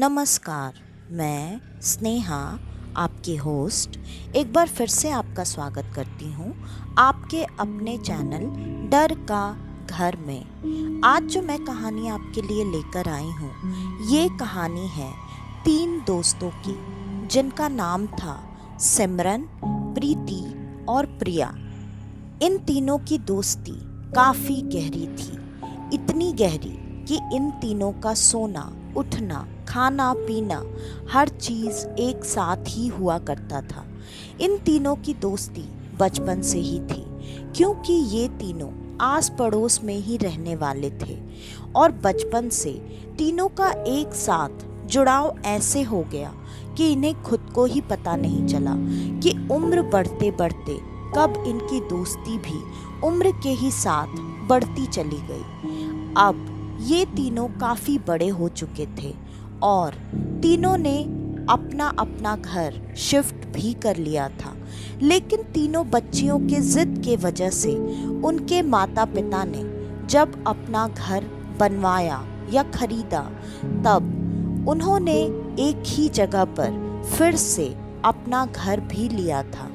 नमस्कार। मैं स्नेहा, आपकी होस्ट, एक बार फिर से आपका स्वागत करती हूँ आपके अपने चैनल डर का घर में। आज जो मैं कहानी आपके लिए लेकर आई हूँ, ये कहानी है 3 दोस्तों की, जिनका नाम था सिमरन, प्रीति और प्रिया। इन तीनों की दोस्ती काफ़ी गहरी थी, इतनी गहरी कि इन तीनों का सोना, उठना, खाना पीना, हर चीज़ एक साथ ही हुआ करता था। इन तीनों की दोस्ती बचपन से ही थी, क्योंकि ये तीनों आस पड़ोस में ही रहने वाले थे और बचपन से तीनों का एक साथ जुड़ाव ऐसे हो गया कि इन्हें खुद को ही पता नहीं चला कि उम्र बढ़ते बढ़ते कब इनकी दोस्ती भी उम्र के ही साथ बढ़ती चली गई। अब ये तीनों काफ़ी बड़े हो चुके थे और तीनों ने अपना अपना घर शिफ्ट भी कर लिया था, लेकिन तीनों बच्चियों के ज़िद के वजह से उनके माता पिता ने जब अपना घर बनवाया या खरीदा, तब उन्होंने एक ही जगह पर फिर से अपना घर भी लिया था।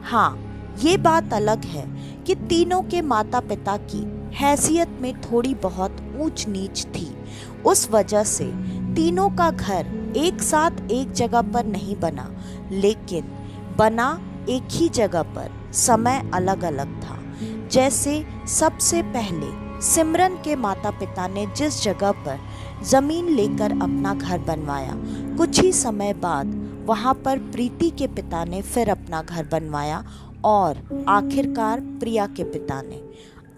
हाँ, ये बात अलग है कि तीनों के माता पिता की हैसियत में थोड़ी बहुत ऊंच नीच थी। उस वजह से तीनों का घर एक साथ एक जगह पर नहीं बना, लेकिन बना एक ही जगह पर, समय अलग अलग था। जैसे सबसे पहले सिमरन के माता पिता ने जिस जगह पर ज़मीन लेकर अपना घर बनवाया, कुछ ही समय बाद वहाँ पर प्रीति के पिता ने फिर अपना घर बनवाया और आखिरकार प्रिया के पिता ने।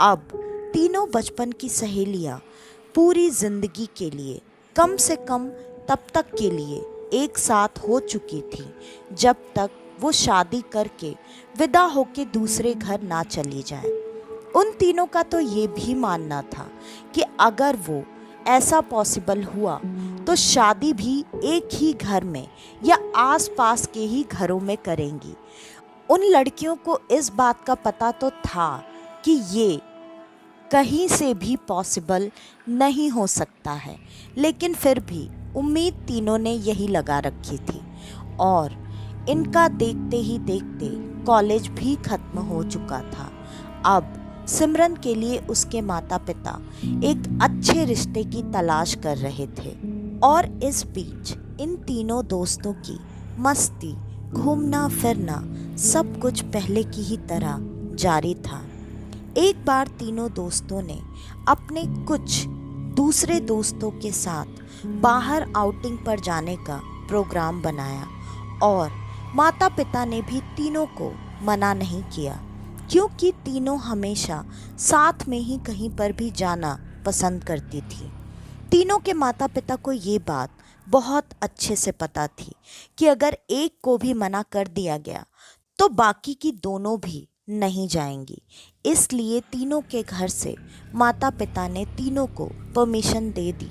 अब तीनों बचपन की सहेलियाँ पूरी जिंदगी के लिए, कम से कम तब तक के लिए एक साथ हो चुकी थी जब तक वो शादी करके विदा होके दूसरे घर ना चली जाए। उन तीनों का तो ये भी मानना था कि अगर वो ऐसा पॉसिबल हुआ तो शादी भी एक ही घर में या आसपास के ही घरों में करेंगी। उन लड़कियों को इस बात का पता तो था कि ये कहीं से भी पॉसिबल नहीं हो सकता है, लेकिन फिर भी उम्मीद तीनों ने यही लगा रखी थी। और इनका देखते ही देखते कॉलेज भी खत्म हो चुका था। अब सिमरन के लिए उसके माता पिता एक अच्छे रिश्ते की तलाश कर रहे थे और इस बीच इन तीनों दोस्तों की मस्ती, घूमना फिरना, सब कुछ पहले की ही तरह जारी था। एक बार तीनों दोस्तों ने अपने कुछ दूसरे दोस्तों के साथ बाहर आउटिंग पर जाने का प्रोग्राम बनाया और माता पिता ने भी तीनों को मना नहीं किया, क्योंकि तीनों हमेशा साथ में ही कहीं पर भी जाना पसंद करती थी। तीनों के माता पिता को ये बात बहुत अच्छे से पता थी कि अगर एक को भी मना कर दिया गया तो बाकी की दोनों भी नहीं जाएंगी। इसलिए तीनों के घर से माता पिता ने तीनों को परमिशन दे दी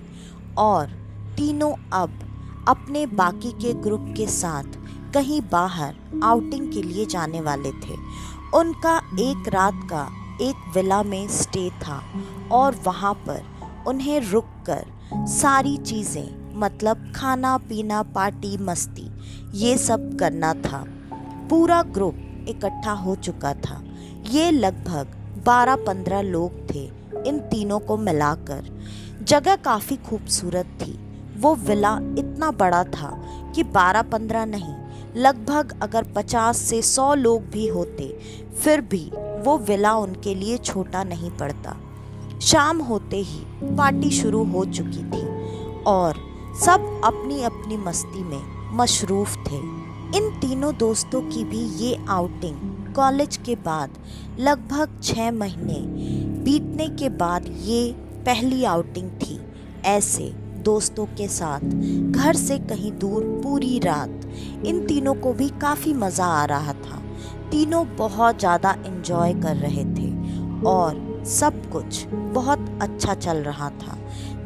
और तीनों अब अपने बाकी के ग्रुप के साथ कहीं बाहर आउटिंग के लिए जाने वाले थे। उनका एक रात का एक विला में स्टे था और वहाँ पर उन्हें रुककर सारी चीज़ें, मतलब खाना पीना, पार्टी, मस्ती, ये सब करना था। पूरा ग्रुप इकट्ठा हो चुका था। ये लगभग 12-15 लोग थे इन तीनों को मिलाकर। जगह काफ़ी खूबसूरत थी। वो विला इतना बड़ा था कि 12-15 नहीं, लगभग अगर 50 से 100 लोग भी होते फिर भी वो विला उनके लिए छोटा नहीं पड़ता। शाम होते ही पार्टी शुरू हो चुकी थी और सब अपनी अपनी मस्ती में मशरूफ़ थे। इन तीनों दोस्तों की भी ये आउटिंग कॉलेज के बाद लगभग 6 महीने बीतने के बाद ये पहली आउटिंग थी ऐसे दोस्तों के साथ, घर से कहीं दूर, पूरी रात। इन तीनों को भी काफ़ी मज़ा आ रहा था। तीनों बहुत ज़्यादा एंजॉय कर रहे थे और सब कुछ बहुत अच्छा चल रहा था।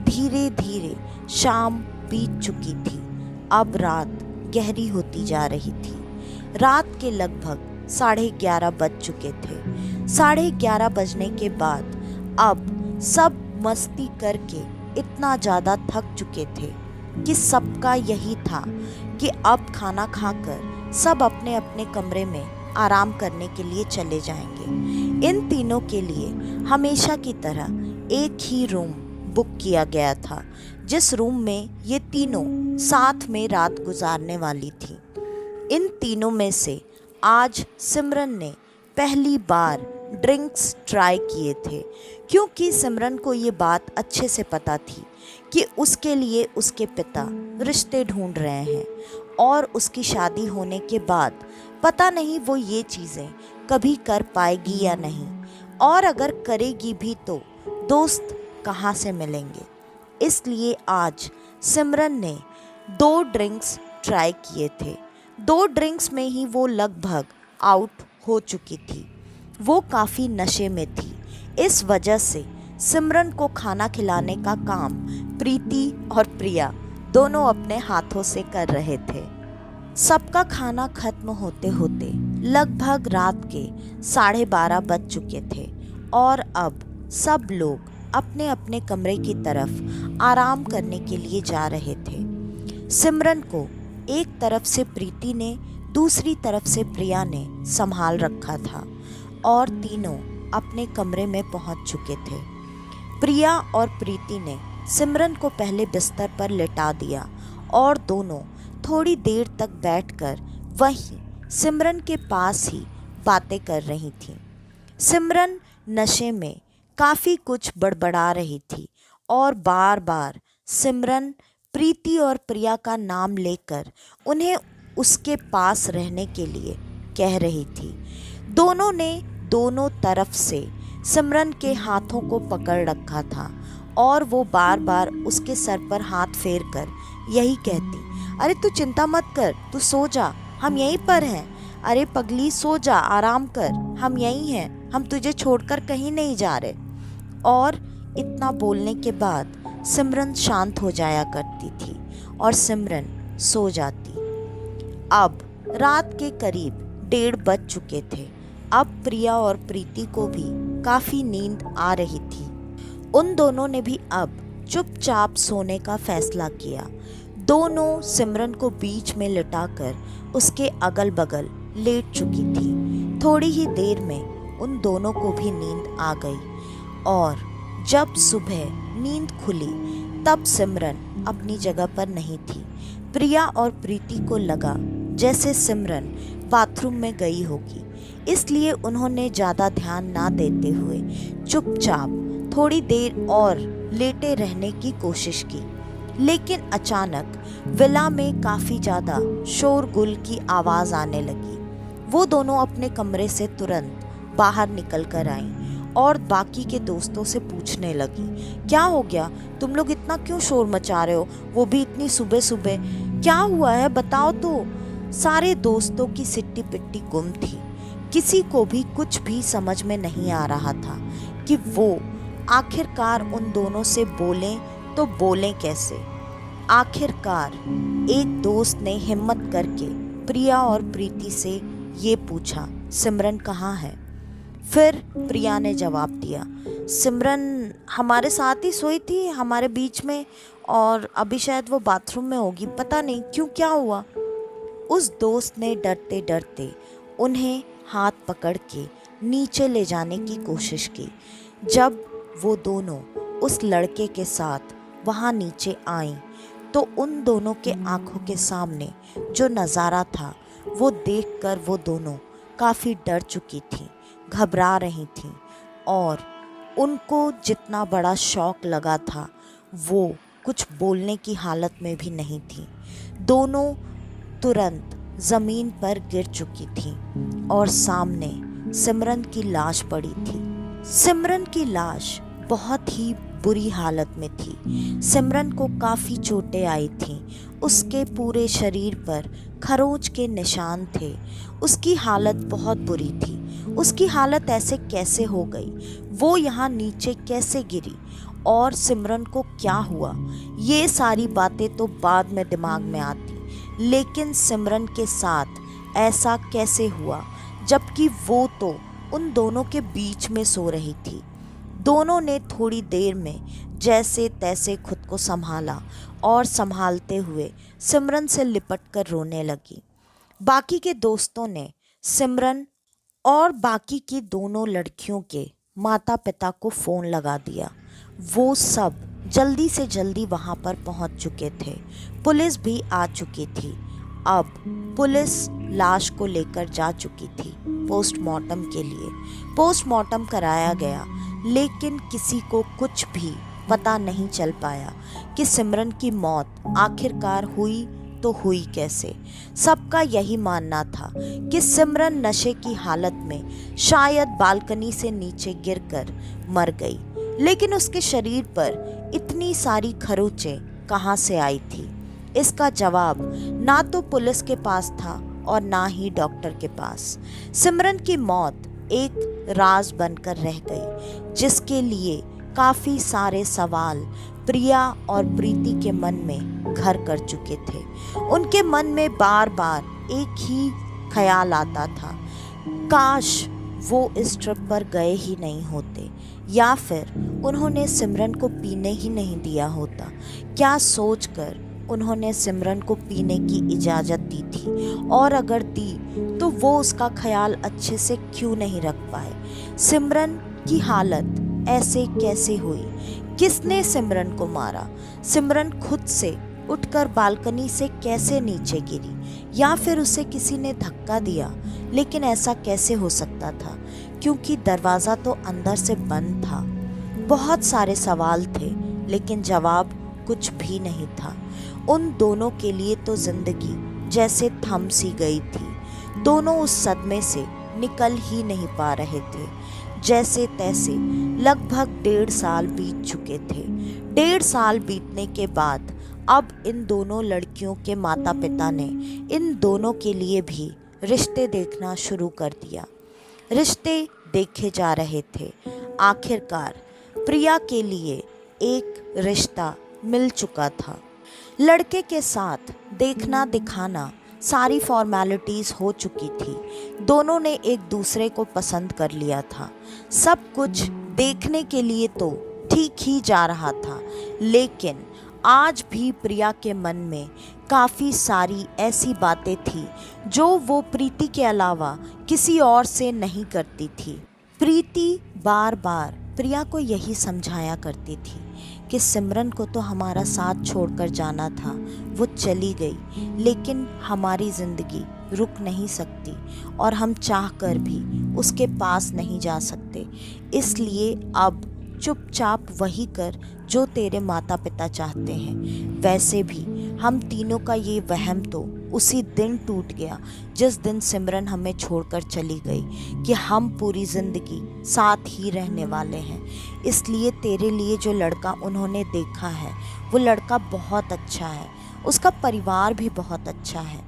धीरे धीरे शाम बीत चुकी थी। अब रात गहरी होती जा रही थी। रात के लगभग 11:30 बज चुके थे। 11:30 बजने के बाद अब सब मस्ती करके इतना ज़्यादा थक चुके थे कि सबका यही था कि अब खाना खाकर सब अपने अपने कमरे में आराम करने के लिए चले जाएंगे। इन तीनों के लिए हमेशा की तरह एक ही रूम बुक किया गया था, जिस रूम में ये तीनों साथ में रात गुजारने वाली थी। इन तीनों में से आज सिमरन ने पहली बार ड्रिंक्स ट्राई किए थे, क्योंकि सिमरन को ये बात अच्छे से पता थी कि उसके लिए उसके पिता रिश्ते ढूंढ रहे हैं और उसकी शादी होने के बाद पता नहीं वो ये चीज़ें कभी कर पाएगी या नहीं, और अगर करेगी भी तो दोस्त कहाँ से मिलेंगे। इसलिए आज सिमरन ने 2 ड्रिंक्स ट्राई किए थे। 2 ड्रिंक्स में ही वो लगभग आउट हो चुकी थी। वो काफ़ी नशे में थी। इस वजह से सिमरन को खाना खिलाने का काम प्रीति और प्रिया दोनों अपने हाथों से कर रहे थे। सबका खाना खत्म होते होते लगभग रात के 12:30 बज चुके थे और अब सब लोग अपने अपने कमरे की तरफ आराम करने के लिए जा रहे थे। सिमरन को एक तरफ से प्रीति ने, दूसरी तरफ से प्रिया ने संभाल रखा था और तीनों अपने कमरे में पहुंच चुके थे। प्रिया और प्रीति ने सिमरन को पहले बिस्तर पर लेटा दिया और दोनों थोड़ी देर तक बैठकर वहीं सिमरन के पास ही बातें कर रही थीं। सिमरन नशे में काफ़ी कुछ बड़बड़ा रही थी और बार बार सिमरन प्रीति और प्रिया का नाम लेकर उन्हें उसके पास रहने के लिए कह रही थी। दोनों ने दोनों तरफ से सिमरन के हाथों को पकड़ रखा था और वो बार बार उसके सर पर हाथ फेर कर यही कहती, अरे तू चिंता मत कर, तू सो जा, हम यहीं पर हैं। अरे पगली सो जा, आराम कर, हम यहीं हैं, हम तुझे छोड़कर कहीं नहीं जा रहे। और इतना बोलने के बाद सिमरन शांत हो जाया करती थी और सिमरन सो जाती। अब रात के करीब 1:30 बज चुके थे। अब प्रिया और प्रीति को भी काफ़ी नींद आ रही थी। उन दोनों ने भी अब चुपचाप सोने का फैसला किया। दोनों सिमरन को बीच में लिटाकर उसके अगल बगल लेट चुकी थी। थोड़ी ही देर में उन दोनों को भी नींद आ गई और जब सुबह नींद खुली तब सिमरन अपनी जगह पर नहीं थी। प्रिया और प्रीति को लगा जैसे सिमरन बाथरूम में गई होगी, इसलिए उन्होंने ज़्यादा ध्यान ना देते हुए चुपचाप थोड़ी देर और लेटे रहने की कोशिश की। लेकिन अचानक विला में काफ़ी ज़्यादा शोरगुल की आवाज़ आने लगी। वो दोनों अपने कमरे से तुरंत बाहर निकल कर आईं और बाकी के दोस्तों से पूछने लगी, क्या हो गया, तुम लोग इतना क्यों शोर मचा रहे हो, वो भी इतनी सुबह सुबह, क्या हुआ है बताओ तो। सारे दोस्तों की सिट्टी पिट्टी गुम थी। किसी को भी कुछ भी समझ में नहीं आ रहा था कि वो आखिरकार उन दोनों से बोलें तो बोलें कैसे। आखिरकार एक दोस्त ने हिम्मत करके प्रिया और प्रीति से ये पूछा, सिमरन कहाँ है। फिर प्रिया ने जवाब दिया, सिमरन हमारे साथ ही सोई थी, हमारे बीच में, और अभी शायद वो बाथरूम में होगी, पता नहीं क्यों, क्या हुआ। उस दोस्त ने डरते डरते उन्हें हाथ पकड़ के नीचे ले जाने की कोशिश की। जब वो दोनों उस लड़के के साथ वहाँ नीचे आईं तो उन दोनों के आंखों के सामने जो नज़ारा था वो देखकर वो दोनों काफ़ी डर चुकी थीं, घबरा रही थीं और उनको जितना बड़ा शॉक लगा था वो कुछ बोलने की हालत में भी नहीं थी। दोनों तुरंत ज़मीन पर गिर चुकी थीं और सामने सिमरन की लाश पड़ी थी। सिमरन की लाश बहुत ही बुरी हालत में थी। सिमरन को काफ़ी चोटें आई थीं। उसके पूरे शरीर पर खरोंच के निशान थे। उसकी हालत बहुत बुरी थी। उसकी हालत ऐसे कैसे हो गई, वो यहाँ नीचे कैसे गिरी और सिमरन को क्या हुआ, ये सारी बातें तो बाद में दिमाग में आती, लेकिन सिमरन के साथ ऐसा कैसे हुआ जबकि वो तो उन दोनों के बीच में सो रही थी। दोनों ने थोड़ी देर में जैसे तैसे खुद को संभाला और संभालते हुए सिमरन से लिपट कर रोने लगी। बाकी के दोस्तों ने सिमरन और बाकी की दोनों लड़कियों के माता पिता को फ़ोन लगा दिया। वो सब जल्दी से जल्दी वहाँ पर पहुँच चुके थे। पुलिस भी आ चुकी थी। अब पुलिस लाश को लेकर जा चुकी थी पोस्टमार्टम के लिए। पोस्टमार्टम कराया गया, लेकिन किसी को कुछ भी पता नहीं चल पाया कि सिमरन की मौत आखिरकार हुई तो हुई कैसे। सबका यही मानना था कि सिमरन नशे की हालत में शायद बालकनी से नीचे गिरकर मर गई, लेकिन उसके शरीर पर इतनी सारी खरोंचें कहाँ से आई थी? इसका जवाब ना तो पुलिस के पास था और ना ही डॉक्टर के पास। सिमरन की मौत एक राज बनकर रह गई, जिसके लिए काफ़ी सारे सवाल प्रिया और प्रीति के मन में घर कर चुके थे। उनके मन में बार बार एक ही ख्याल आता था, काश वो इस ट्रिप पर गए ही नहीं होते, या फिर उन्होंने सिमरन को पीने ही नहीं दिया होता। क्या सोचकर उन्होंने सिमरन को पीने की इजाज़त दी थी, और अगर दी तो वो उसका ख्याल अच्छे से क्यों नहीं रख पाए? सिमरन की हालत ऐसे कैसे हुई? किसने सिमरन को मारा? सिमरन खुद से उठकर बालकनी से कैसे नीचे गिरी, या फिर उसे किसी ने धक्का दिया? लेकिन ऐसा कैसे हो सकता था, क्योंकि दरवाज़ा तो अंदर से बंद था। बहुत सारे सवाल थे, लेकिन जवाब कुछ भी नहीं था। उन दोनों के लिए तो जिंदगी जैसे थम सी गई थी। दोनों उस सदमे से निकल ही नहीं पा रहे थे। जैसे तैसे लगभग 1.5 साल बीत चुके थे। 1.5 साल बीतने के बाद अब इन दोनों लड़कियों के माता पिता ने इन दोनों के लिए भी रिश्ते देखना शुरू कर दिया। रिश्ते देखे जा रहे थे। आखिरकार प्रिया के लिए एक रिश्ता मिल चुका था। लड़के के साथ देखना दिखाना सारी फॉर्मेलिटीज़ हो चुकी थी। दोनों ने एक दूसरे को पसंद कर लिया था। सब कुछ देखने के लिए तो ठीक ही जा रहा था, लेकिन आज भी प्रिया के मन में काफ़ी सारी ऐसी बातें थी जो वो प्रीति के अलावा किसी और से नहीं करती थी। प्रीति बार बार प्रिया को यही समझाया करती थी कि सिमरन को तो हमारा साथ छोड़कर जाना था, वो चली गई, लेकिन हमारी ज़िंदगी रुक नहीं सकती और हम चाहकर भी उसके पास नहीं जा सकते। इसलिए अब चुपचाप वही कर जो तेरे माता पिता चाहते हैं। वैसे भी हम तीनों का ये वहम तो उसी दिन टूट गया जिस दिन सिमरन हमें छोड़कर चली गई कि हम पूरी ज़िंदगी साथ ही रहने वाले हैं। इसलिए तेरे लिए जो लड़का उन्होंने देखा है वो लड़का बहुत अच्छा है, उसका परिवार भी बहुत अच्छा है।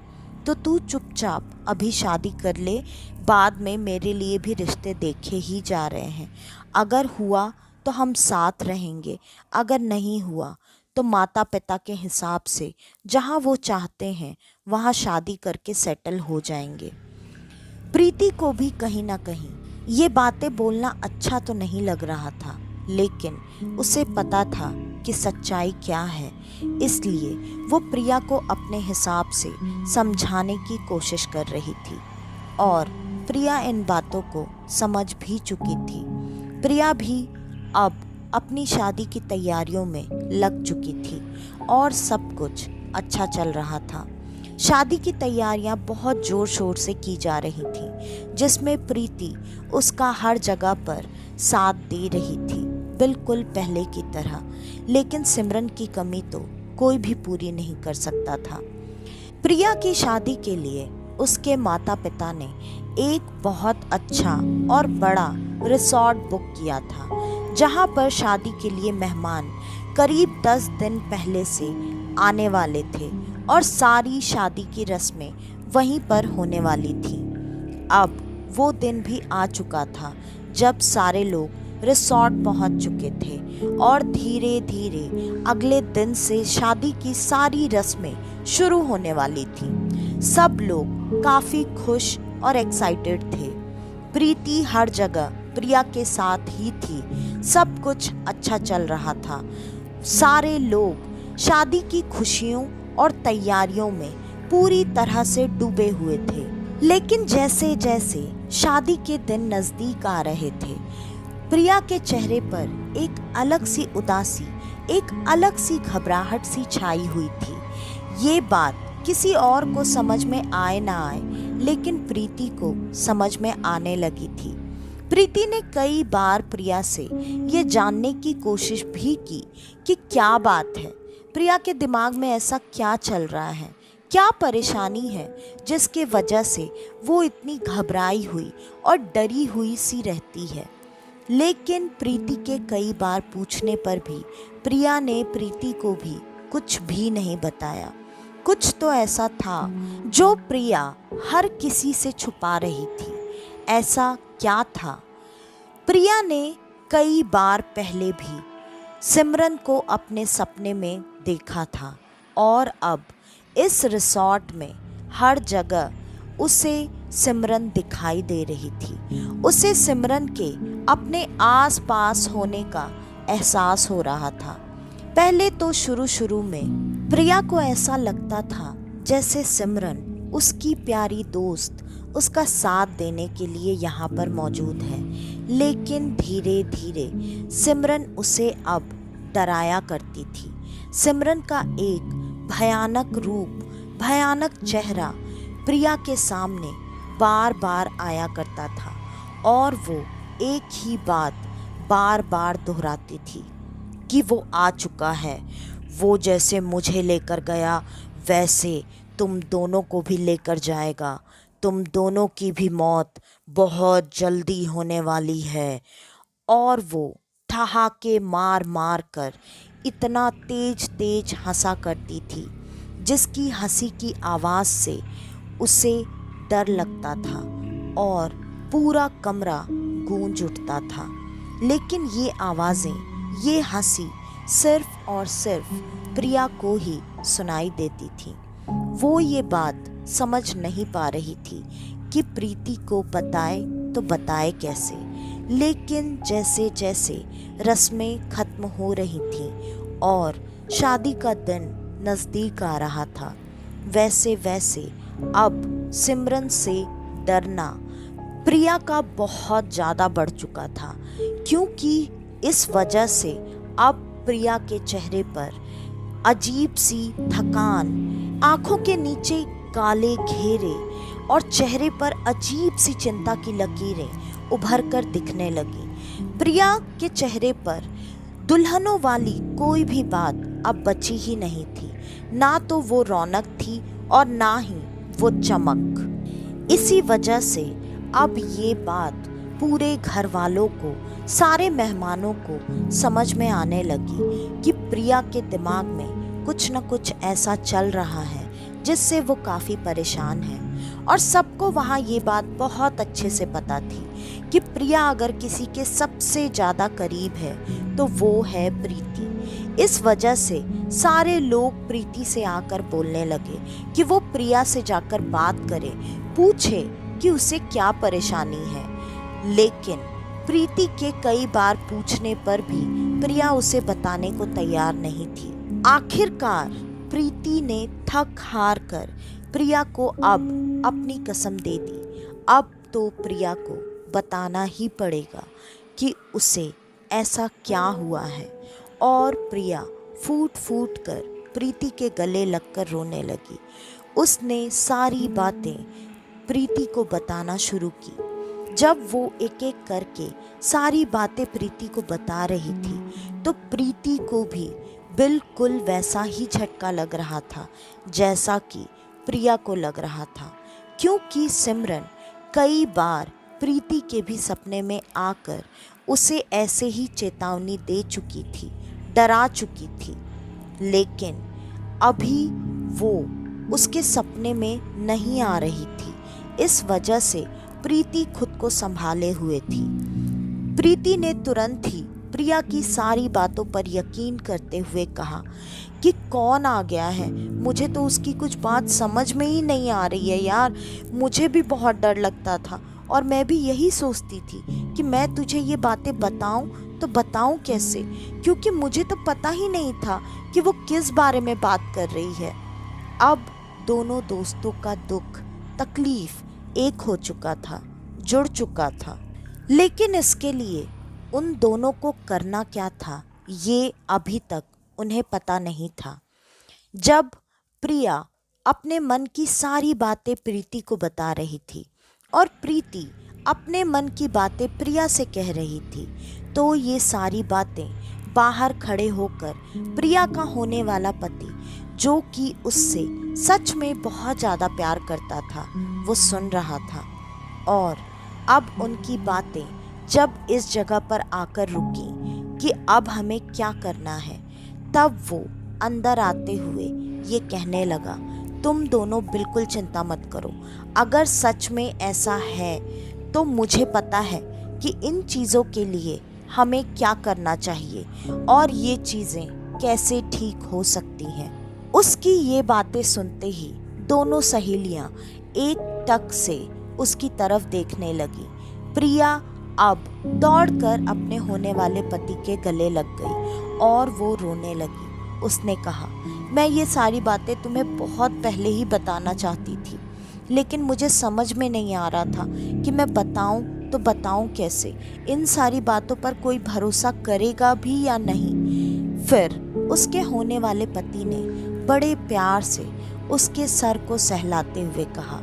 तो तू चुपचाप अभी शादी कर ले, बाद में मेरे लिए भी रिश्ते देखे ही जा रहे हैं। अगर हुआ तो हम साथ रहेंगे, अगर नहीं हुआ तो माता पिता के हिसाब से जहाँ वो चाहते हैं वहाँ शादी करके सेटल हो जाएंगे। प्रीति को भी कहीं ना कहीं ये बातें बोलना अच्छा तो नहीं लग रहा था, लेकिन उसे पता था कि सच्चाई क्या है। इसलिए वो प्रिया को अपने हिसाब से समझाने की कोशिश कर रही थी और प्रिया इन बातों को समझ भी चुकी थी। प्रिया भी अब अपनी शादी की तैयारियों में लग चुकी थी और सब कुछ अच्छा चल रहा था। शादी की तैयारियां बहुत ज़ोर शोर से की जा रही थी, जिसमें प्रीति उसका हर जगह पर साथ दे रही थी, बिल्कुल पहले की तरह। लेकिन सिमरन की कमी तो कोई भी पूरी नहीं कर सकता था। प्रिया की शादी के लिए उसके माता पिता ने एक बहुत अच्छा और बड़ा रिसॉर्ट बुक किया था, जहां पर शादी के लिए मेहमान करीब 10 दिन पहले से आने वाले थे और सारी शादी की रस्में वहीं पर होने वाली थी। अब वो दिन भी आ चुका था जब सारे लोग रिसॉर्ट पहुंच चुके थे और धीरे धीरे अगले दिन से शादी की सारी रस्में शुरू होने वाली थी। सब लोग काफ़ी खुश और एक्साइटेड थे। प्रीति हर जगह प्रिया के साथ ही थी। सब कुछ अच्छा चल रहा था। सारे लोग शादी की खुशियों और तैयारियों में पूरी तरह से डूबे हुए थे। लेकिन जैसे जैसे शादी के दिन नजदीक आ रहे थे, प्रिया के चेहरे पर एक अलग सी उदासी, एक अलग सी घबराहट सी छाई हुई थी। ये बात किसी और को समझ में आए ना आए, लेकिन प्रीति को समझ में आने लगी थी। प्रीति ने कई बार प्रिया से ये जानने की कोशिश भी की कि क्या बात है, प्रिया के दिमाग में ऐसा क्या चल रहा है, क्या परेशानी है जिसके वजह से वो इतनी घबराई हुई और डरी हुई सी रहती है। लेकिन प्रीति के कई बार पूछने पर भी प्रिया ने प्रीति को भी कुछ भी नहीं बताया। कुछ तो ऐसा था जो प्रिया हर किसी से छुपा रही थी। ऐसा क्या था? प्रिया ने कई बार पहले भी सिमरन को अपने सपने में देखा था और अब इस रिसॉर्ट में हर जगह उसे सिमरन दिखाई दे रही थी। उसे सिमरन के अपने आस पास होने का एहसास हो रहा था। पहले तो शुरू में प्रिया को ऐसा लगता था जैसे सिमरन उसकी प्यारी दोस्त उसका साथ देने के लिए यहाँ पर मौजूद है। लेकिन धीरे धीरे सिमरन उसे अब डराया करती थी। सिमरन का एक भयानक रूप, भयानक चेहरा प्रिया के सामने बार बार आया करता था और वो एक ही बात बार बार दोहराती थी कि वो आ चुका है। वो जैसे मुझे लेकर गया वैसे तुम दोनों को भी लेकर जाएगा। तुम दोनों की भी मौत बहुत जल्दी होने वाली है। और वो ठहाके मार मार कर इतना तेज तेज हंसा करती थी जिसकी हंसी की आवाज़ से उसे डर लगता था और पूरा कमरा गूंज उठता था। लेकिन ये आवाज़ें, ये हंसी सिर्फ और सिर्फ प्रिया को ही सुनाई देती थी। वो ये बात समझ नहीं पा रही थी कि प्रीति को बताए तो बताए कैसे। लेकिन जैसे जैसे रस्में खत्म हो रही थी और शादी का दिन नज़दीक आ रहा था, वैसे वैसे अब सिमरन से डरना प्रिया का बहुत ज़्यादा बढ़ चुका था। क्योंकि इस वजह से अब प्रिया के चेहरे पर अजीब सी थकान, आंखों के नीचे काले घेरे और चेहरे पर अजीब सी चिंता की लकीरें उभर कर दिखने लगी। प्रिया के चेहरे पर दुल्हनों वाली कोई भी बात अब बची ही नहीं थी। ना तो वो रौनक थी और ना ही वो चमक। इसी वजह से अब ये बात पूरे घर वालों को, सारे मेहमानों को समझ में आने लगी कि प्रिया के दिमाग में कुछ न कुछ ऐसा चल रहा है जिससे वो काफ़ी परेशान है। और सबको वहाँ ये बात बहुत अच्छे से पता थी कि प्रिया अगर किसी के सबसे ज़्यादा करीब है तो वो है प्रीति। इस वजह से सारे लोग प्रीति से आकर बोलने लगे कि वो प्रिया से जाकर बात करे, पूछे कि उसे क्या परेशानी है। लेकिन प्रीति के कई बार पूछने पर भी प्रिया उसे बताने को तैयार नहीं थी। आखिरकार प्रीति ने थक हार कर प्रिया को अब अपनी कसम दे दी। अब तो प्रिया को बताना ही पड़ेगा कि उसे ऐसा क्या हुआ है। और प्रिया फूट फूट कर प्रीति के गले लगकर रोने लगी। उसने सारी बातें प्रीति को बताना शुरू की। जब वो एक एक करके सारी बातें प्रीति को बता रही थी तो प्रीति को भी बिल्कुल वैसा ही झटका लग रहा था जैसा कि प्रिया को लग रहा था। क्योंकि सिमरन कई बार प्रीति के भी सपने में आकर उसे ऐसे ही चेतावनी दे चुकी थी, डरा चुकी थी। लेकिन अभी वो उसके सपने में नहीं आ रही थी। इस वजह से प्रीति खुद को संभाले हुए थी। प्रीति ने तुरंत ही प्रिया की सारी बातों पर यकीन करते हुए कहा कि कौन आ गया है, मुझे तो उसकी कुछ बात समझ में ही नहीं आ रही है यार। मुझे भी बहुत डर लगता था और मैं भी यही सोचती थी कि मैं तुझे ये बातें बताऊं तो बताऊं कैसे, क्योंकि मुझे तो पता ही नहीं था कि वो किस बारे में बात कर रही है। अब दोनों दोस्तों का दुख तकलीफ एक हो चुका था, जुड़ चुका था। लेकिन इसके लिए उन दोनों को करना क्या था, ये अभी तक उन्हें पता नहीं था। जब प्रिया अपने मन की सारी बातें प्रीति को बता रही थी और प्रीति अपने मन की बातें प्रिया से कह रही थी, तो ये सारी बातें बाहर खड़े होकर प्रिया का होने वाला पति, जो कि उससे सच में बहुत ज़्यादा प्यार करता था, वो सुन रहा था। और अब उनकी बातें जब इस जगह पर आकर रुकी कि अब हमें क्या करना है, तब वो अंदर आते हुए ये कहने लगा, तुम दोनों बिल्कुल चिंता मत करो। अगर सच में ऐसा है तो मुझे पता है कि इन चीज़ों के लिए हमें क्या करना चाहिए और ये चीज़ें कैसे ठीक हो सकती हैं। उसकी ये बातें सुनते ही दोनों सहेलियां एक टक से उसकी तरफ देखने लगी। प्रिया अब दौड़कर अपने होने वाले पति के गले लग गई और वो रोने लगी। उसने कहा, मैं ये सारी बातें तुम्हें बहुत पहले ही बताना चाहती थी, लेकिन मुझे समझ में नहीं आ रहा था कि मैं बताऊं तो बताऊं कैसे। इन सारी बातों पर कोई भरोसा करेगा भी या नहीं। फिर उसके होने वाले पति ने बड़े प्यार से उसके सर को सहलाते हुए कहा,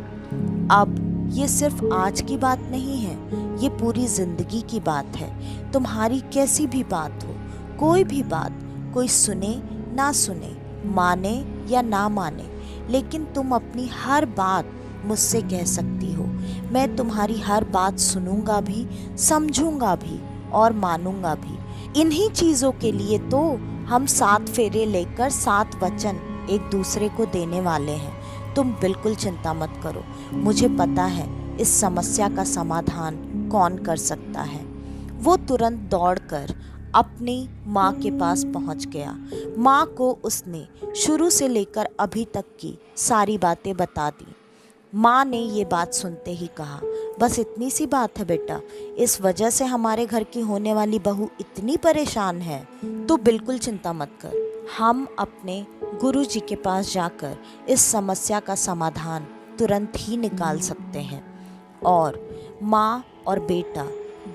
अब ये सिर्फ आज की बात नहीं है, ये पूरी जिंदगी की बात है। तुम्हारी कैसी भी बात हो, कोई भी बात, कोई सुने ना सुने, माने या ना माने, लेकिन तुम अपनी हर बात मुझसे कह सकती हो। मैं तुम्हारी हर बात सुनूंगा भी, समझूंगा भी और मानूंगा भी। इन्हीं चीज़ों के लिए तो हम 7 फेरे लेकर 7 वचन एक दूसरे को देने वाले हैं। तुम बिल्कुल चिंता मत करो, मुझे पता है इस समस्या का समाधान कौन कर सकता है। वो तुरंत दौड़कर अपनी माँ के पास पहुँच गया। माँ को उसने शुरू से लेकर अभी तक की सारी बातें बता दी। माँ ने ये बात सुनते ही कहा, बस इतनी सी बात है बेटा, इस वजह से हमारे घर की होने वाली बहू इतनी परेशान है, तो बिल्कुल चिंता मत कर। हम अपने गुरुजी के पास जाकर इस समस्या का समाधान तुरंत ही निकाल सकते हैं। और माँ और बेटा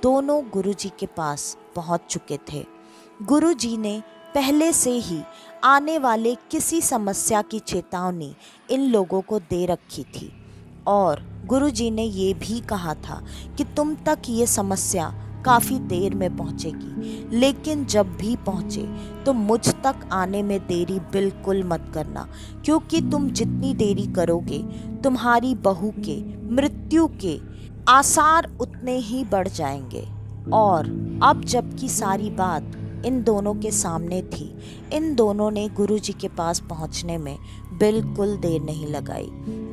दोनों गुरुजी के पास पहुंच चुके थे। गुरुजी ने पहले से ही आने वाले किसी समस्या की चेतावनी इन लोगों को दे रखी थी और गुरुजी ने ये भी कहा था कि तुम तक ये समस्या काफ़ी देर में पहुंचेगी, लेकिन जब भी पहुंचे तो मुझ तक आने में देरी बिल्कुल मत करना, क्योंकि तुम जितनी देरी करोगे तुम्हारी बहू के मृत्यु के आसार उतने ही बढ़ जाएंगे। और अब जबकि सारी बात इन दोनों के सामने थी, इन दोनों ने गुरुजी के पास पहुंचने में बिल्कुल देर नहीं लगाई।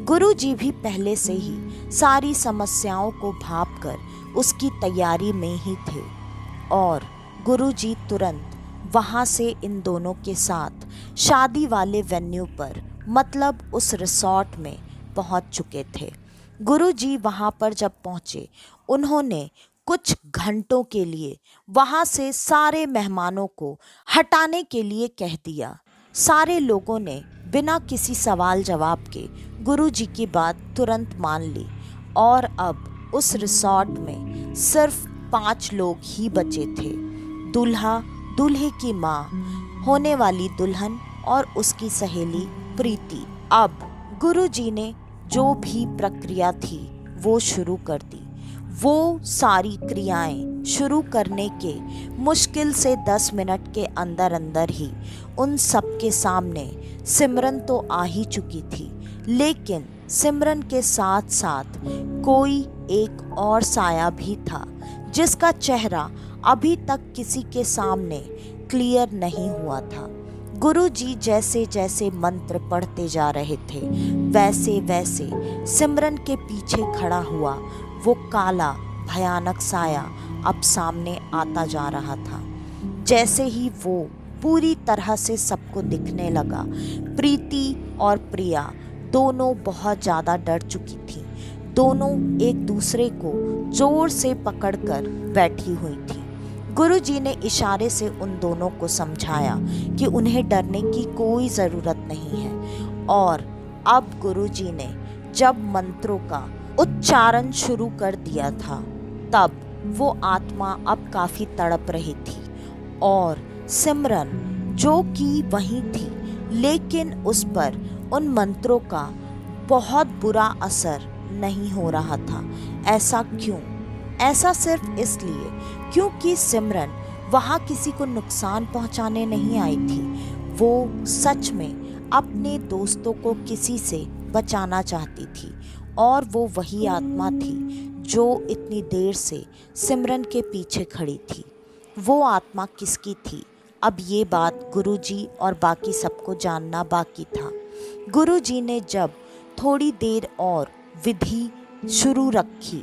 गुरुजी भी पहले से ही सारी समस्याओं को भांपकर उसकी तैयारी में ही थे और गुरुजी तुरंत वहाँ से इन दोनों के साथ शादी वाले वेन्यू पर, मतलब उस रिसॉर्ट में पहुँच चुके थे। गुरुजी वहाँ पर जब पहुँचे, उन्होंने कुछ घंटों के लिए वहाँ से सारे मेहमानों को हटाने के लिए कह दिया। सारे लोगों ने बिना किसी सवाल जवाब के गुरुजी की बात तुरंत मान ली और अब उस रिसॉर्ट में सिर्फ 5 लोग ही बचे थे। दूल्हा, दूल्हे की माँ, होने वाली दुल्हन और उसकी सहेली प्रीति। अब गुरुजी ने जो भी प्रक्रिया थी वो शुरू कर दी। वो सारी क्रियाएं शुरू करने के मुश्किल से 10 मिनट के अंदर अंदर ही उन सबके सामने सिमरन तो आ ही चुकी थी, लेकिन सिमरन के साथ साथ कोई एक और साया भी था जिसका चेहरा अभी तक किसी के सामने क्लियर नहीं हुआ था। गुरुजी जैसे जैसे मंत्र पढ़ते जा रहे थे, वैसे वैसे सिमरन के पीछे खड़ा हुआ वो काला भयानक साया अब सामने आता जा रहा था। जैसे ही वो पूरी तरह से सबको दिखने लगा, प्रीति और प्रिया दोनों बहुत ज़्यादा डर चुकी थी। दोनों एक दूसरे को जोर से पकड़कर बैठी हुई थी। गुरुजी ने इशारे से उन दोनों को समझाया कि उन्हें डरने की कोई ज़रूरत नहीं है। और अब गुरुजी ने जब मंत्रों का उच्चारण शुरू कर दिया था, तब वो आत्मा अब काफ़ी तड़प रही थी और सिमरन जो कि वहीं थी, लेकिन उस पर उन मंत्रों का बहुत बुरा असर नहीं हो रहा था। ऐसा क्यों? ऐसा सिर्फ इसलिए क्योंकि सिमरन वहाँ किसी को नुकसान पहुँचाने नहीं आई थी। वो सच में अपने दोस्तों को किसी से बचाना चाहती थी और वो वही आत्मा थी जो इतनी देर से सिमरन के पीछे खड़ी थी। वो आत्मा किसकी थी? अब ये बात गुरुजी और बाकी सबको जानना बाकी था। गुरुजी ने जब थोड़ी देर और विधि शुरू रखी,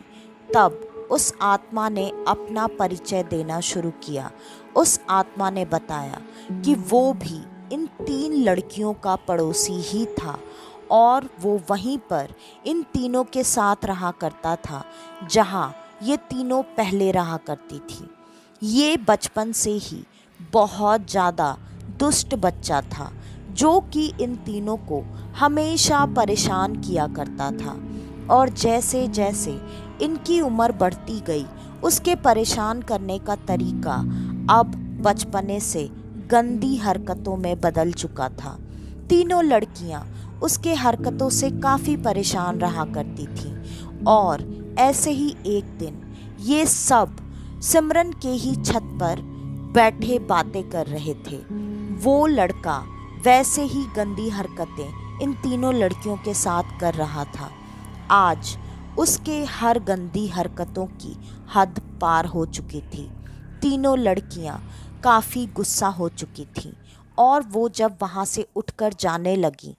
तब उस आत्मा ने अपना परिचय देना शुरू किया। उस आत्मा ने बताया कि वो भी इन 3 लड़कियों का पड़ोसी ही था और वो वहीं पर इन तीनों के साथ रहा करता था जहां ये तीनों पहले रहा करती थी। ये बचपन से ही बहुत ज़्यादा दुष्ट बच्चा था जो कि इन तीनों को हमेशा परेशान किया करता था और जैसे जैसे इनकी उम्र बढ़ती गई, उसके परेशान करने का तरीका अब बचपने से गंदी हरकतों में बदल चुका था। तीनों लड़कियां उसके हरकतों से काफ़ी परेशान रहा करती थीं और ऐसे ही एक दिन ये सब सिमरन के ही छत पर बैठे बातें कर रहे थे। वो लड़का वैसे ही गंदी हरकतें इन तीनों लड़कियों के साथ कर रहा था। आज उसके हर गंदी हरकतों की हद पार हो चुकी थी। तीनों लड़कियां काफ़ी गुस्सा हो चुकी थीं और वो जब वहाँ से उठकर जाने लगी,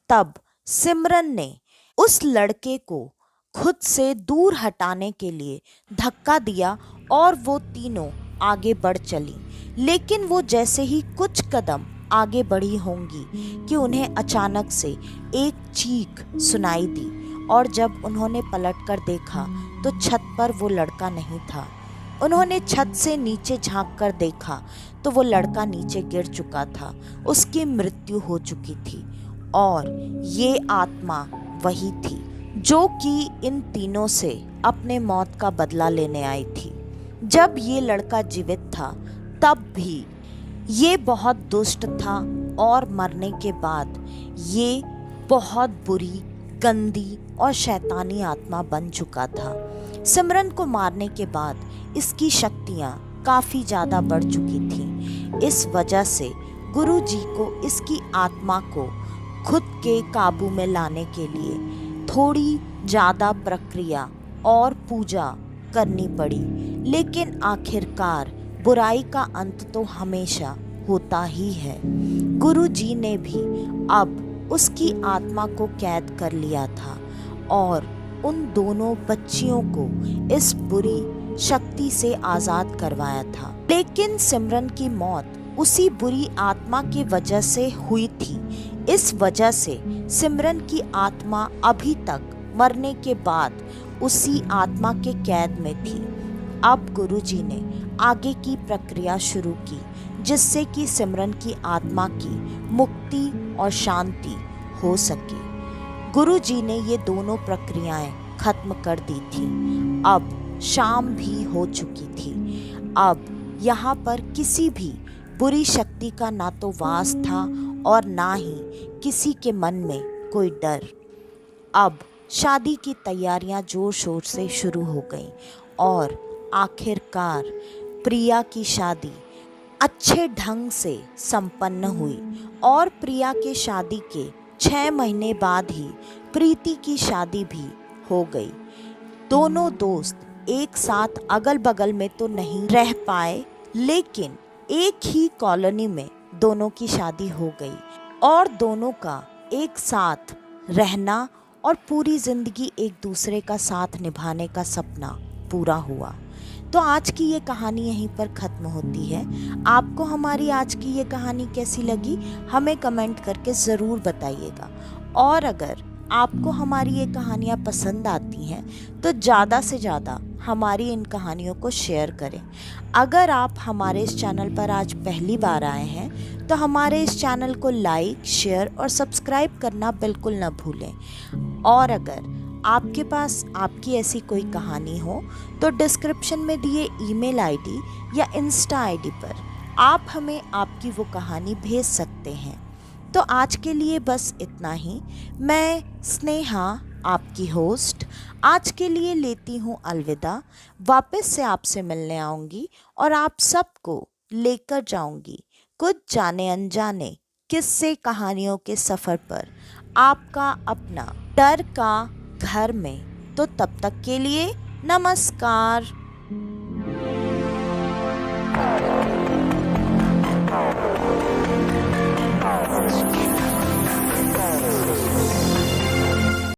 तब सिमरन ने उस लड़के को खुद से दूर हटाने के लिए धक्का दिया और वो तीनों आगे बढ़ चली। लेकिन वो जैसे ही कुछ कदम आगे बढ़ी होंगी कि उन्हें अचानक से एक चीख सुनाई दी और जब उन्होंने पलटकर देखा तो छत पर वो लड़का नहीं था। उन्होंने छत से नीचे झांककर देखा तो वो लड़का नीचे गिर चुका था, उसकी मृत्यु हो चुकी थी और ये आत्मा वही थी जो कि इन तीनों से अपने मौत का बदला लेने आई थी। जब ये लड़का जीवित था तब भी ये बहुत दुष्ट था और मरने के बाद ये बहुत बुरी, गंदी और शैतानी आत्मा बन चुका था। सिमरन को मारने के बाद इसकी शक्तियाँ काफ़ी ज़्यादा बढ़ चुकी थीं। इस वजह से गुरुजी को इसकी आत्मा को खुद के काबू में लाने के लिए थोड़ी ज़्यादा प्रक्रिया और पूजा करनी पड़ी। लेकिन आखिरकार बुराई का अंत तो हमेशा होता ही है। गुरुजी ने भी अब उसकी आत्मा को कैद कर लिया था और उन दोनों बच्चियों को इस बुरी शक्ति से आज़ाद करवाया था। लेकिन सिमरन की मौत उसी बुरी आत्मा की वजह से हुई थी। इस वजह से सिमरन की आत्मा अभी तक मरने के बाद उसी आत्मा के कैद में थी। अब गुरुजी ने आगे की प्रक्रिया शुरू की जिससे कि सिमरन की आत्मा की मुक्ति और शांति हो सके। गुरुजी ने ये दोनों प्रक्रियाएं खत्म कर दी थी। अब शाम भी हो चुकी थी। अब यहाँ पर किसी भी बुरी शक्ति का ना तो वास था और ना ही किसी के मन में कोई डर। अब शादी की तैयारियां जोर शोर से शुरू हो गईं और आखिरकार प्रिया की शादी अच्छे ढंग से संपन्न हुई और प्रिया की शादी के 6 महीने बाद ही प्रीति की शादी भी हो गई। दोनों दोस्त एक साथ अगल बगल में तो नहीं रह पाए, लेकिन एक ही कॉलोनी में दोनों की शादी हो गई और दोनों का एक साथ रहना और पूरी ज़िंदगी एक दूसरे का साथ निभाने का सपना पूरा हुआ। तो आज की ये कहानी यहीं पर ख़त्म होती है। आपको हमारी आज की ये कहानी कैसी लगी हमें कमेंट करके ज़रूर बताइएगा। और अगर आपको हमारी ये कहानियाँ पसंद आती हैं तो ज़्यादा से ज़्यादा हमारी इन कहानियों को शेयर करें। अगर आप हमारे इस चैनल पर आज पहली बार आए हैं तो हमारे इस चैनल को लाइक, शेयर और सब्सक्राइब करना बिल्कुल न भूलें। और अगर आपके पास आपकी ऐसी कोई कहानी हो तो डिस्क्रिप्शन में दिए ईमेल आईडी या इंस्टा आईडी पर आप हमें आपकी वो कहानी भेज सकते हैं। तो आज के लिए बस इतना ही। मैं स्नेहा, आपकी होस्ट, आज के लिए लेती हूँ अलविदा। वापस से आपसे मिलने आऊँगी और आप सबको लेकर जाऊँगी कुछ जाने अनजाने किस्से कहानियों के सफ़र पर, आपका अपना डर का घर में। तो तब तक के लिए नमस्कार।